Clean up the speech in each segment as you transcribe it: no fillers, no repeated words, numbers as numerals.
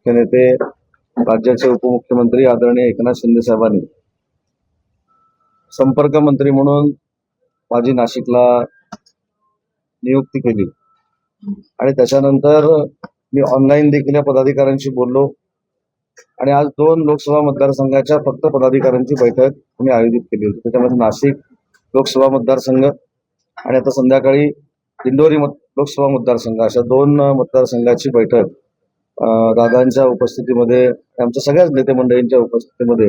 मुख्य नेते राज्याचे उपमुख्यमंत्री आदरणीय एकनाथ शिंदे साहेबांनी संपर्क मंत्री म्हणून माझी नाशिकला नियुक्ती केली आणि त्याच्यानंतर मी ऑनलाईन देखील या पदाधिकाऱ्यांशी बोललो आणि आज 2 लोकसभा मतदारसंघाच्या फक्त पदाधिकाऱ्यांची बैठक आम्ही आयोजित केली होती। त्याच्यामध्ये नाशिक लोकसभा मतदारसंघ आणि आता संध्याकाळी दिंडोरी लोकसभा मतदारसंघ अशा 2 मतदारसंघाची बैठक दादांच्या उपस्थितीमध्ये आमच्या सगळ्याच नेते मंडळींच्या उपस्थितीमध्ये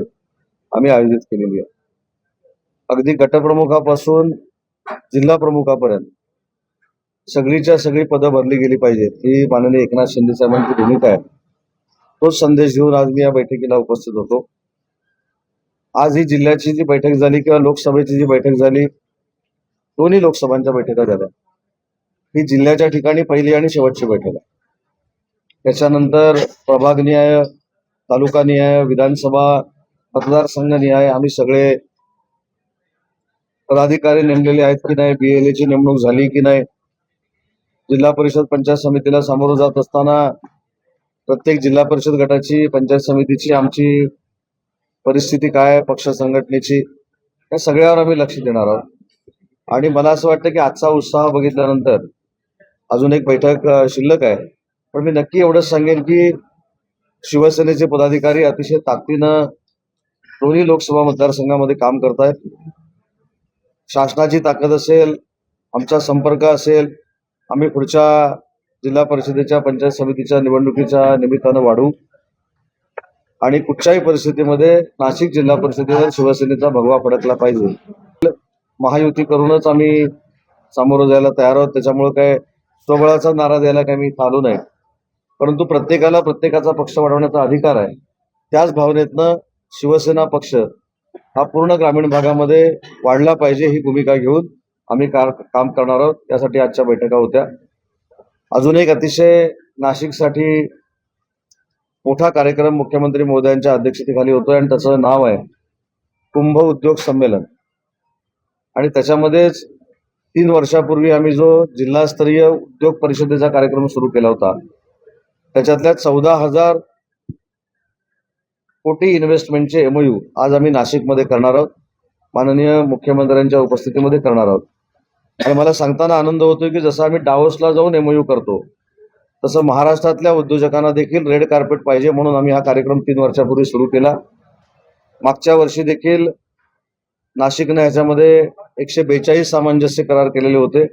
आम्ही आयोजित केलेली आहे। अगदी गटप्रमुखापासून जिल्हा प्रमुखापर्यंत सगळीच्या सगळी पदं भरली गेली पाहिजेत ही माननीय एकनाथ शिंदे साहेबांची भूमिका आहे। तोच संदेश घेऊन आज मी या बैठकीला उपस्थित होतो। आज ही जिल्ह्याची जी बैठक झाली किंवा लोकसभेची जी बैठक झाली, दोन्ही लोकसभांच्या बैठका झाल्या। ही जिल्ह्याच्या ठिकाणी पहिली आणि शेवटची बैठक आहे। त्याच्यानंतर प्रभागनिहाय, तालुकानिहाय, विधानसभा, मतदारसंघनिहाय आम्ही सगळे पदाधिकारी नेमलेले आहेत की नाही, BLAची नेमणूक झाली की नाही, जिल्हा परिषद पंचायत समितीला सामोरं जात असताना प्रत्येक जिल्हा परिषद गटाची पंचायत समितीची आमची परिस्थिती काय, पक्ष संघटनेची, या सगळ्यावर आम्ही लक्ष देणार आहोत। आणि मला असं वाटतं की आजचा उत्साह बघितल्यानंतर अजून एक बैठक शिल्लक आहे, पण मी नक्की एवढंच सांगेन की शिवसेनेचे पदाधिकारी अतिशय ताकदीनं दोन्ही लोकसभा मतदारसंघामध्ये काम करतायत। शासनाची ताकद असेल, आमचा संपर्क असेल, आम्ही पुढच्या जिल्हा परिषदेच्या पंचायत समितीच्या निवडणुकीच्या निमित्तानं वाढू आणि कुठच्याही परिस्थितीमध्ये नाशिक जिल्हा परिषदेवर शिवसेनेचा भगवा फडकला पाहिजे। महायुती करूनच आम्ही सामोरं जायला तयार आहोत। त्याच्यामुळे काय स्वबळाचा नारा द्यायला काही मी चालू नाही, परंतु प्रत्येकाला प्रत्येकाचा पक्ष वाढवण्याचा अधिकार आहे। त्याच भावनेतनं शिवसेना पक्ष हा पूर्ण ग्रामीण भागामध्ये वाढला पाहिजे ही भूमिका घेऊन आम्ही काम करणार आहोत। त्यासाठी आजच्या बैठका होत्या। अजून एक अतिशय नाशिकसाठी मोठा कार्यक्रम मुख्यमंत्री महोदयांच्या अध्यक्षतेखाली होतोय आणि त्याचं नाव आहे कुंभ उद्योग संमेलन। आणि त्याच्यामध्येच 3 वर्षापूर्वी आम्ही जो जिल्हास्तरीय उद्योग परिषदेचा कार्यक्रम सुरू केला होता, त्याच्यातल्या 14,000 कोटी इन्व्हेस्टमेंटचे MOU आज आम्ही नाशिकमध्ये करणार आहोत, माननीय मुख्यमंत्र्यांच्या उपस्थितीमध्ये करणार आहोत। आणि मला सांगताना आनंद होतोय की जसं आम्ही डावोसला जाऊन MOU करतो, तसं महाराष्ट्रातल्या उद्योजकांना देखील रेड कार्पेट पाहिजे म्हणून आम्ही हा कार्यक्रम 3 वर्षापूर्वी सुरू केला। मागच्या वर्षी देखील नाशिकने ह्याच्यामध्ये 142 सामंजस्य करार केलेले होते।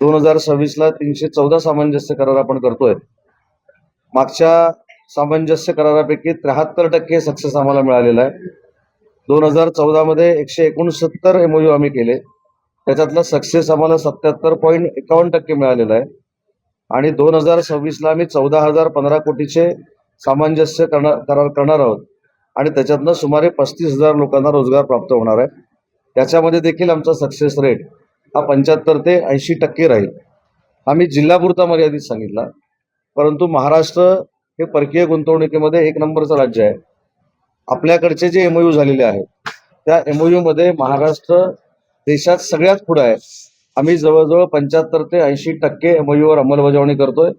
2026ला 314 सामंजस्य करार आपण करतोय। मागच्या सामंजस्य करारापैकी 73% सक्सेस आम्हाला मिळालेला आहे। 2014 मध्ये 169 MOU आम्ही केले, त्याच्यातला सक्सेस आम्हाला 77.51% मिळालेला आहे। आणि 2026ला आम्ही 14,015 कोटीचे सामंजस्य करार करणार आहोत आणि त्याच्यातनं सुमारे 35,000 लोकांना रोजगार प्राप्त होणार आहे। त्याच्यामध्ये देखील आमचा सक्सेस रेट हा 75 ते 80% राहील। आम्ही जिल्हापुरता मर्यादित सांगितला, परंतु महाराष्ट्र हे परकीय गुंतवणुकीमध्ये 1 नंबरचं राज्य आहे। आपल्याकडचे जे MOU झालेले आहेत त्या MOU मध्ये महाराष्ट्र देशात सगळ्यात पुढे आहे। आम्ही जवळजवळ 75 ते 80% MOU वर अंमलबजावणी करतोय।